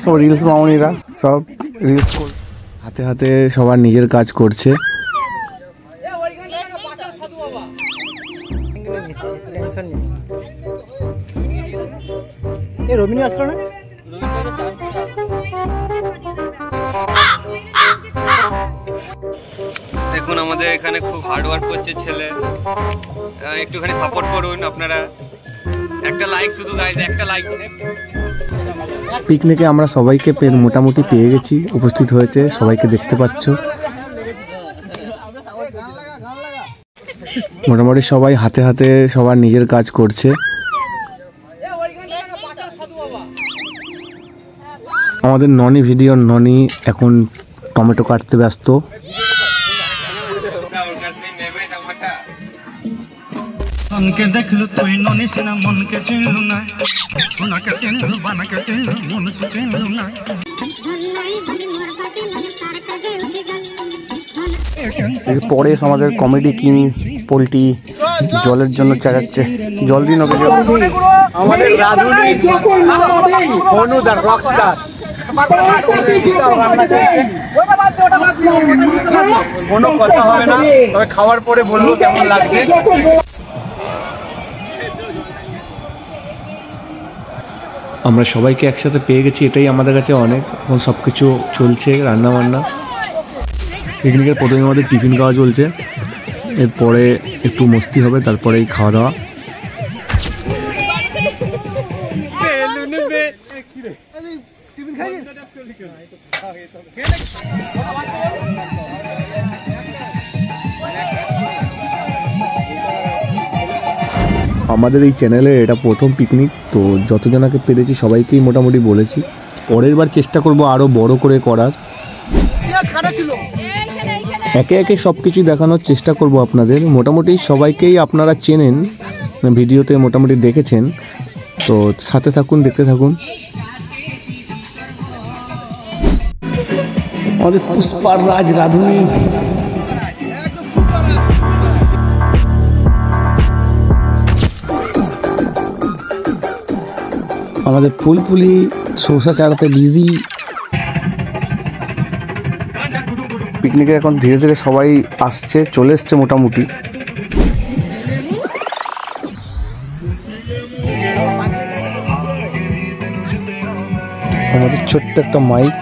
সব রিলস মামনিরা সব রিলস হাতে হাতে সবার নিজের কাজ করছে। রবিনী আসলো না? দেখুন আমাদের এখানে খুব হার্ড ওয়ার্ক করছে ছেলে, একটুখানি সাপোর্ট করুন আপনারা। একটা লাইক শুধু গাইজ, একটা লাইক। পিকনিকে আমরা সবাইকে মোটামুটি পেয়ে গেছি, উপস্থিত হয়েছে, সবাইকে দেখতে পাচ্ছ। মোটামুটি সবাই হাতে হাতে সবার নিজের কাজ করছে। আমাদের ননি ভিডিও ননি এখন টমেটো কাটতে ব্যস্ত। মনকে দেখলু তুই ননি সিনা মনকে চিনলু না, ওনাকে চিনলু বানাকে চিনলু মনকে চিনলু না। এরপরে আমাদের কমেডি কিং পোল্ট্রি জলের জন্য চেঁচাচ্ছে, জল দিন ওকে। আমাদের রাধুনি অনুদার রকস্টার কোনো কথা হবে না, তবে খাওয়ার পরে বলবো কেমন লাগছে। আমরা সবাইকে একসাথে পেয়ে গেছি, এটাই আমাদের কাছে অনেক। এখন সব কিছু চলছে, রান্না বান্না। পিকনিকের প্রথমে আমাদের টিফিন খাওয়া চলছে, এরপরে একটু মস্তি হবে, তারপরেই খাওয়া দাওয়া। আমাদের এই চ্যানেলে এটা প্রথম পিকনিক, তো যতজনাকে পেরেছি সবাইকেই মোটামুটি বলেছি। পরের বার চেষ্টা করব আরও বড় করে করার। একে একে সব কিছু দেখানোর চেষ্টা করব আপনাদের। মোটামুটি সবাইকেই আপনারা চেনেন, ভিডিওতে মোটামুটি দেখেছেন, তো সাথে থাকুন, দেখতে থাকুন। আমাদের পুষ্পার রাজ রাধুনি আমাদের ফুলফুলি সরষা চাড়াতে বিজি। পিকনিকে এখন ধীরে ধীরে সবাই আসছে, চলে এসছে মোটামুটি। আমাদের ছোট্ট একটা মাইক,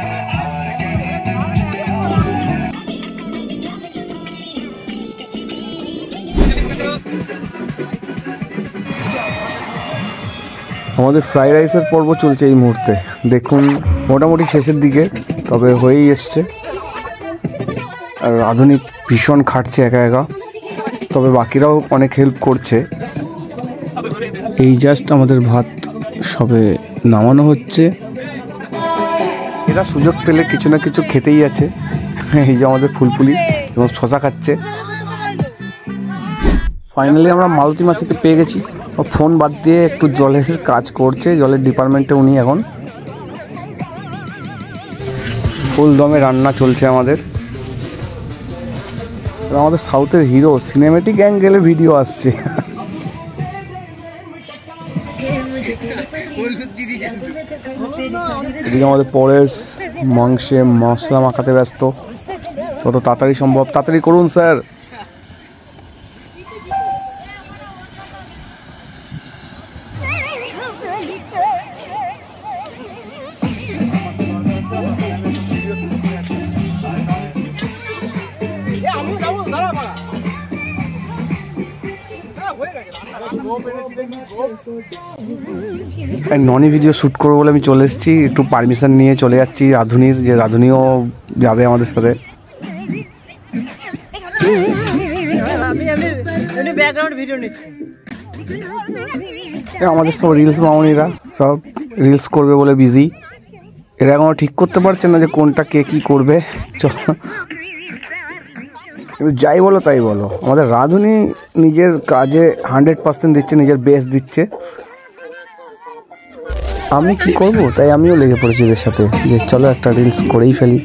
আমাদের ফ্রাইড রাইসের পর্ব চলছে এই মুহূর্তে। দেখুন মোটামুটি শেষের দিকে, তবে হয়েই এসছে। আর আধুনিক ভীষণ খাটছে একা একা, তবে বাকিরাও অনেক হেল্প করছে। এই জাস্ট আমাদের ভাত সবে নামানো হচ্ছে। এরা সুযোগ পেলে কিছু না কিছু খেতেই আছে। এই যে আমাদের ফুলফুলি এবং শশা খাচ্ছে। ফাইনালি আমরা মালতী মাসিকে পেয়ে গেছি। ও ফোন বাদ দিয়ে একটু জলের কাজ করছে, জলের ডিপার্টমেন্টে উনি এখন। ফুল দমে রান্না চলছে আমাদের। আমাদের সাউথের হিরো সিনেমেটিক অ্যাঙ্গেলে ভিডিও আসছে। এদিকে আমাদের পরেশ মাংসে মশলা মাখাতে ব্যস্ত। যত তাড়াতাড়ি সম্ভব তাড়াতাড়ি করুন স্যার। ননি ভিডিও শ্যুট করবো বলে আমি চলে এসেছি, একটু পারমিশন নিয়ে চলে যাচ্ছি রাধুনির, যে রাধুনিও যাবে আমাদের সাথে। আমাদের সব রিলস মামনিরা সব রিলস করবে বলে বিজি। এরা এখনো ঠিক করতে পারছে না যে কোনটা কে কী করবে। কিন্তু যাই বলো তাই বলো, আমাদের রাধুনি নিজের কাজে 100% দিচ্ছে, নিজের বেস্ট দিচ্ছে। আমি কি করব, তাই আমিও লেগে পড়েছি এদের সাথে, যে চলো একটা রিলস করেই ফেলি।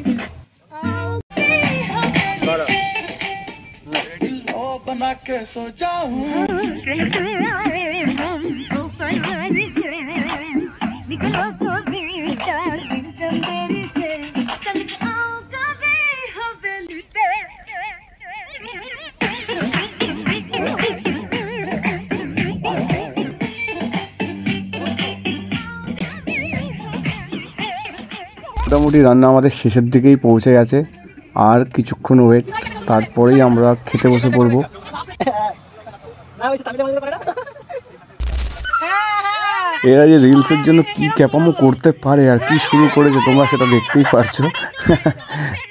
মোটামুটি রান্না আমাদের শেষের দিকেই পৌঁছে গেছে, আর কিছুক্ষণ ওয়েট, তারপরেই আমরা খেতে বসে পড়বো। এরা যে রিলসের জন্য কি ক্যাপামো করতে পারে আর কি শুরু করেছে তোমরা সেটা দেখতেই পারছো।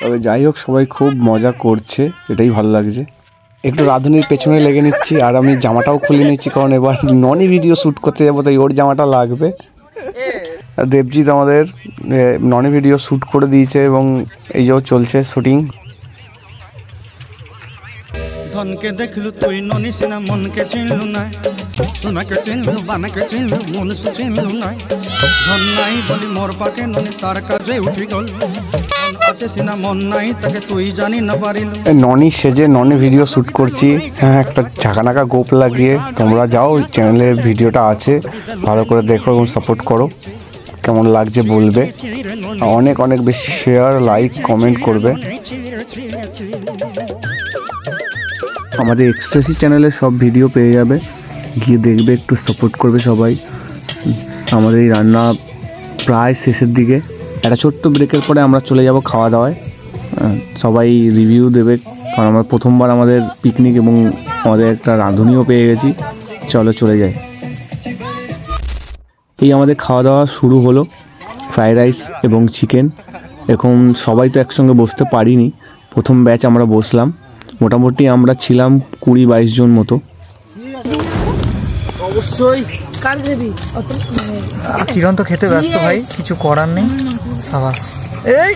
তবে যাই হোক, সবাই খুব মজা করছে, এটাই ভালো লাগছে। একটু রাঁধুনির পেছনে লেগে নিচ্ছি, আর আমি জামাটাও খুলে নিচ্ছি, কারণ এবার ননি ভিডিও শ্যুট করতে যাবো, তাই ওর জামাটা লাগবে। দেবজিৎ আমাদের ননি ভিডিও শ্যুট করে দিয়েছে এবং এই যে চলছে শুটিং। ধনকে দেখলু তুই ননি সিনা মনকে চিনলু না, সোনাকে চিনলু বানাকে চিনলু মন চিনলু না। ধন নাই বলি মোর পাকে ননি তার কাজে উঠি গল, আছে সিনা মন নাই তাকে তুই জানি না পারিলু। ননি সেজে ননি ভিডিও শ্যুট করছি, হ্যাঁ একটা ঝাঁকানাকা গোপ লাগিয়ে। তোমরা যাও, চ্যানেলে ভিডিওটা আছে, ভালো করে দেখো এবং সাপোর্ট করো। কেমন লাগছে বলবে, অনেক অনেক বেশি শেয়ার, লাইক, কমেন্ট করবে। আমাদের এক্সপ্রেসি চ্যানেলে সব ভিডিও পেয়ে যাবে, গিয়ে দেখবে, একটু সাপোর্ট করবে সবাই। আমাদের এই রান্না প্রায় শেষের দিকে, একটা ছোট্ট ব্রেকের পরে আমরা চলে যাব খাওয়া দাওয়ায়। সবাই রিভিউ দেবে, কারণ আমরা প্রথমবার আমাদের পিকনিক এবং আমাদের একটা রাঁধুনিও পেয়ে গেছি। চলো চলে যাই। এই আমাদের খাওয়া দাওয়া শুরু হলো, ফ্রাইড রাইস এবং চিকেন। এখন সবাই তো একসঙ্গে বসতে পারিনি, প্রথম ব্যাচ আমরা বসলাম। মোটামুটি আমরা ছিলাম 20-22 জন মতো। অবশ্যই কিরণ তো খেতে ব্যস্ত ভাই, কিছু করার নেই। সাবাস। এই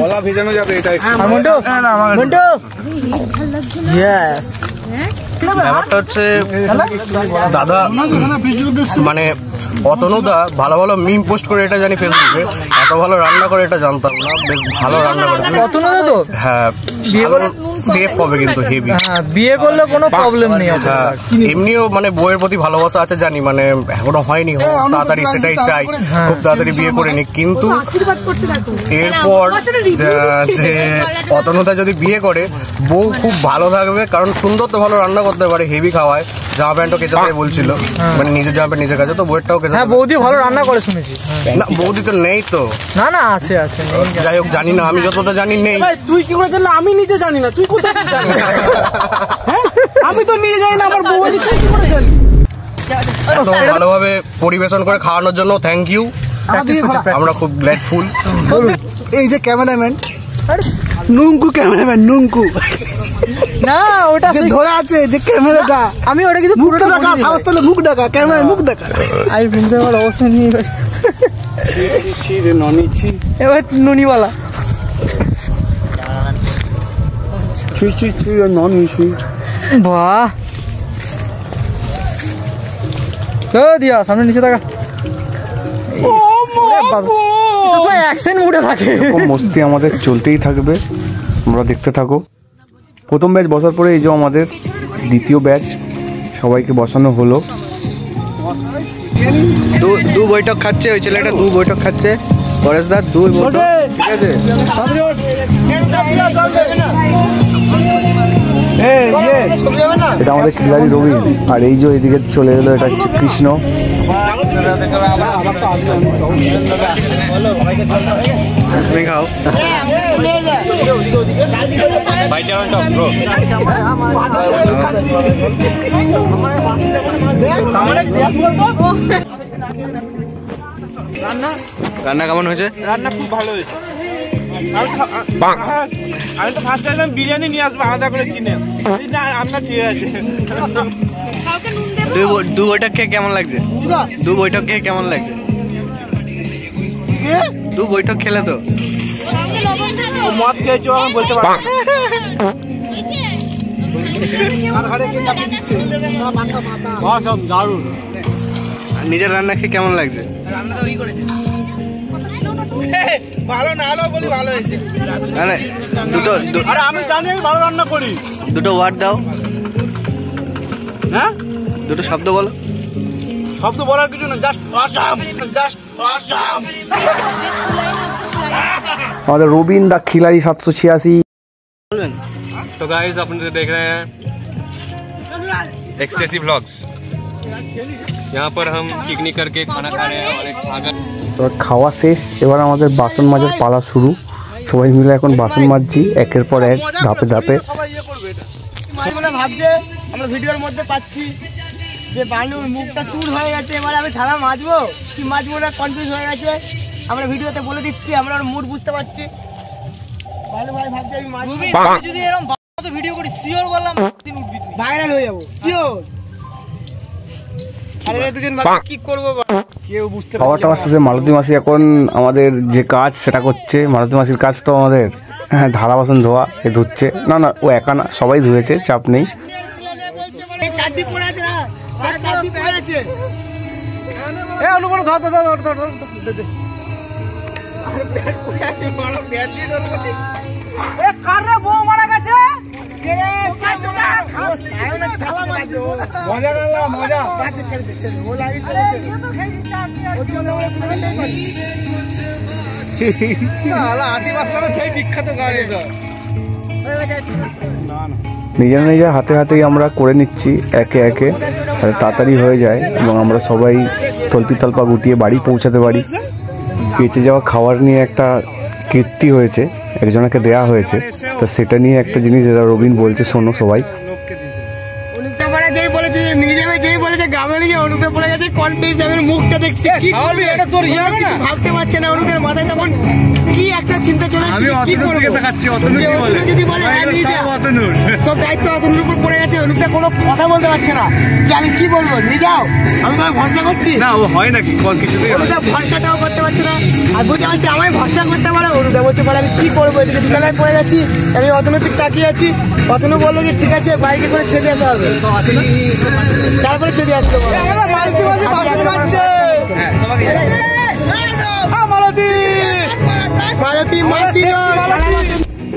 গলা ভেজানো যাবে, এটাই মন্টু মন্টু ইয়েস। ব্যাপারটা হচ্ছে দাদা মানে অতনুদা ভালো ভালো মিম পোস্ট করে এটা জানি ফেসবুকে, এত ভালো রান্না করে এটা জানতাম না। বেশ ভালো রান্না করে। অতনুদা তো হ্যাঁ বিয়ে করে সেফ হবে কিন্তু হেভি। হ্যাঁ বিয়ে করলে কোনো প্রবলেম নেই। হ্যাঁ এমনিও মানে বইয়ের প্রতি ভালোবাসা আছে জানি, মানে এখনো হয়নি, তাড়াতাড়ি সেটাই চাই, খুব তাড়াতাড়ি বিয়ে করে নি। কিন্তু এরপর যে অতনুদা যদি বিয়ে করে, বউ খুব ভালো থাকবে, কারণ সুন্দর তো ভালো রান্না করতে পারে, হেভি খাওয়ায়। জামা প্যান্টও কেচে দেয় বলছিল, মানে নিজের জামা প্যান্ট নিজের কাছে, তো বউয়েরটাও কেচে। হ্যাঁ বৌদি ভালো রান্না করে শুনেছি। না বৌদি তো নেই তো। না না আছে আছে। যাই হোক জানি না, আমি যতটা জানি নেই। তুই কি করে জানলে? আমি নিজে জানি না, তুই কোথায় জানিস? হ্যাঁ আমি তো নিজে জানি না, আমার বউ আছে, তুই কি করে জানিস? তো ভালোভাবে পরিবেশন করে খাওয়ানোর জন্য থ্যাংক ইউ, আমরা খুব গ্রেটফুল। এই যে ক্যামেরাম্যান নুঙ্কু, ক্যামেরাম্যান নুঙ্কু না ওটা ধরে আছে যে ক্যামেরাটা, আমি ওটা কিন্তু মুখটা দেখা, সাহস তাহলে মুখ দেখা, ক্যামেরায় মুখ দেখা। আমি ভুলতে পারবো অবস্থা নিয়ে এবার নুনিওয়ালা বাহ। দিয়া সামনে নিচে থাকা অ্যাকশন মুডে থাকে। এরকম মস্তি আমাদের চলতেই থাকবে, তোমরা দেখতে থাকো। প্রথম ব্যাচ বসার পরে এই যে আমাদের দ্বিতীয় ব্যাচ, সবাইকে বসানো হলো। দু বৈঠক খাচ্ছে ওই ছেলেটা, দু বৈঠক খাচ্ছে পরেশ দা, দু বৈঠক। ঠিক আছে এটা আমাদের খিলাড়ি রবি, আর এই যে এইদিকে চলে এলো, এটা হচ্ছে কৃষ্ণ। তুমি খাও। রান্না কেমন হয়েছে? রান্না খুব ভালো হয়েছে। আমি তো ফার্স্ট টাইম বিরিয়ানি নিয়ে আসবো আলাদা করে কিনে, আপনার ঠিক আছে। দু বৈঠক খেয়ে কেমন লাগছে? দু বৈঠক খেয়ে কেমন লাগছে? দু বৈঠক খেলে তো মদ খেয়েছো আমি বলতে পারবো। দারুণ। নিজের রান্না খেয়ে কেমন লাগছে? ভালো না হলেও বলি ভালো হয়েছে। মানে দুটো আরে আমি জানি আমি ভালো রান্না করি। দুটো ওয়ার্ড দাও। হ্যাঁ দুটো শব্দ বলো। শব্দ বলার কিছু না, জাস্ট অসাম, জাস্ট অসাম। আমাদের রবিন দা খিলাড়ি 786। तो गाइस अपन देख रहे हैं एक्सटेसी व्लॉग्स। यहाँ पर हम पिकनिक करके खाना खा रहे हैं और एक छागल। এবার খাওয়া শেষ, এবার আমাদের বাসন মাজার পালা শুরু। সবাই মিলে এখন বাসন মাজছি একের পর এক, ধাপে ধাপে। ভাবছে আমরা ভিডিওর মধ্যে পাচ্ছি যে বালুর মুখটা চুর হয়ে গেছে, এবার আমি থালা মাজবো কি মাজবো না কনফিউজ হয়ে গেছে। আমরা ভিডিওতে বলে দিচ্ছি, আমরা ওর মুড বুঝতে পারছি। বালু ভাই ভাবছে আমি মাজবো, যদি এরকম ভিডিও করি শিওর বললাম দিন উঠবি তুই, ভাইরাল হয়ে যাবো শিওর। আরে দুদিন বাদ কি করব কেউ বুঝতে পারছে। খাওয়াটা আসতেছে, মালতী মাসি এখন আমাদের যে কাজ সেটা করছে। মালতী মাসির কাজ তো আমাদের থালা বাসন ধোয়া, এ ধুচ্ছে। না না, ও একা না, সবাই ধুয়েছে, চাপ নেই। চারটি পড়ে আছে না, চারটি পড়ে আছে। এ অনুপম ধর ধর ধর ধর ধর। আরে ব্যাট পড়ে আছে, বড় ব্যাট দিয়ে ধর। এ কারে বউ মারা গেছে কে রে? কাচটা খাস আয়না ছালা মারছো, মজা না মজা। কাটে ছেড়ে দে, ছেড়ে ও লাগি ছেড়ে দে। ও জন্য আমরা শুনে নেই পারি। শালা আদিবাসী নামে সেই বিখ্যাত গাড়ি স্যার। নিজেরা নিজের হাতে হাতেই আমরা করে নিচ্ছি একে একে, তাড়াতাড়ি হয়ে যায় এবং আমরা সবাই তল্পি তল্পা গুটিয়ে বাড়ি পৌঁছাতে পারি। বেঁচে যাওয়া খাবার নিয়ে একটা কীর্তি হয়েছে, একজনকে দেয়া হয়েছে, তো সেটা নিয়ে একটা জিনিস যেটা রবিন বলছে শোনো সবাই। অনুপটা পড়ে যেই বলেছে যে নিয়ে যাবে, যেই বলেছে গ্রামে নিয়ে অনুপটা পড়ে গেছে কনফিউজ। আমি মুখটা দেখছি কি করবে এটা তোর ইয়ে হবে না, ভাবতে পারছে না। অনুপের মাথায় তখন কি একটা চিন্তা চলে আসছে, কি করবে। যদি বলে সব দায়িত্ব অতনুর উপর পড়ে গেছে, অনুপটা কোনো কথা বলতে পারছে না যে আমি কি বলবো, নিয়ে যাও। আমি তোমায় ভরসা করছি না, ও হয় নাকি কিছুতেই অনুপটা ভরসাটাও করতে পারছে না। আর বুঝতে পারছি আমায় ভরসা করতে পারে। অনুপটা বলছে বলে আমি কি করবো, এদিকে বিকালে পড়ে গেছি, আমি অতনুর দিক তাকিয়ে আছি। অতনু বললো যে ঠিক আছে বাইকে করে ছেড়ে আসা হবে, তারপরে ছেড়ে আসতে হবে।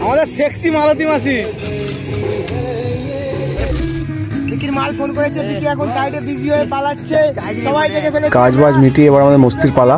আমাদের সেক্সি মালতী মাসি বিকির মাল ফোন করেছে, বিকি এখন সাইডে বিজি হয়ে পালাচ্ছে, সবাই দেখে ফেলেছে। কাজ বাজ মিটিয়ে এবার আমাদের মস্তির পালা।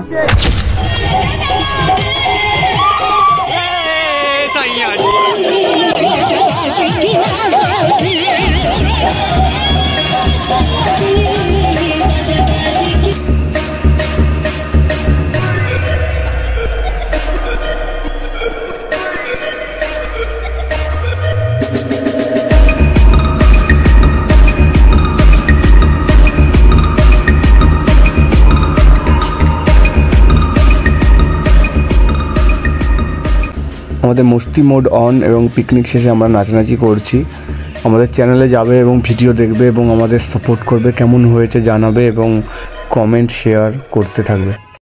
আমাদের মস্তি মোড অন এবং পিকনিক শেষে আমরা নাচানাচি করছি। আমাদের চ্যানেলে যাবে এবং ভিডিও দেখবে এবং আমাদের সাপোর্ট করবে, কেমন হয়েছে জানাবে এবং কমেন্ট শেয়ার করতে থাকবে।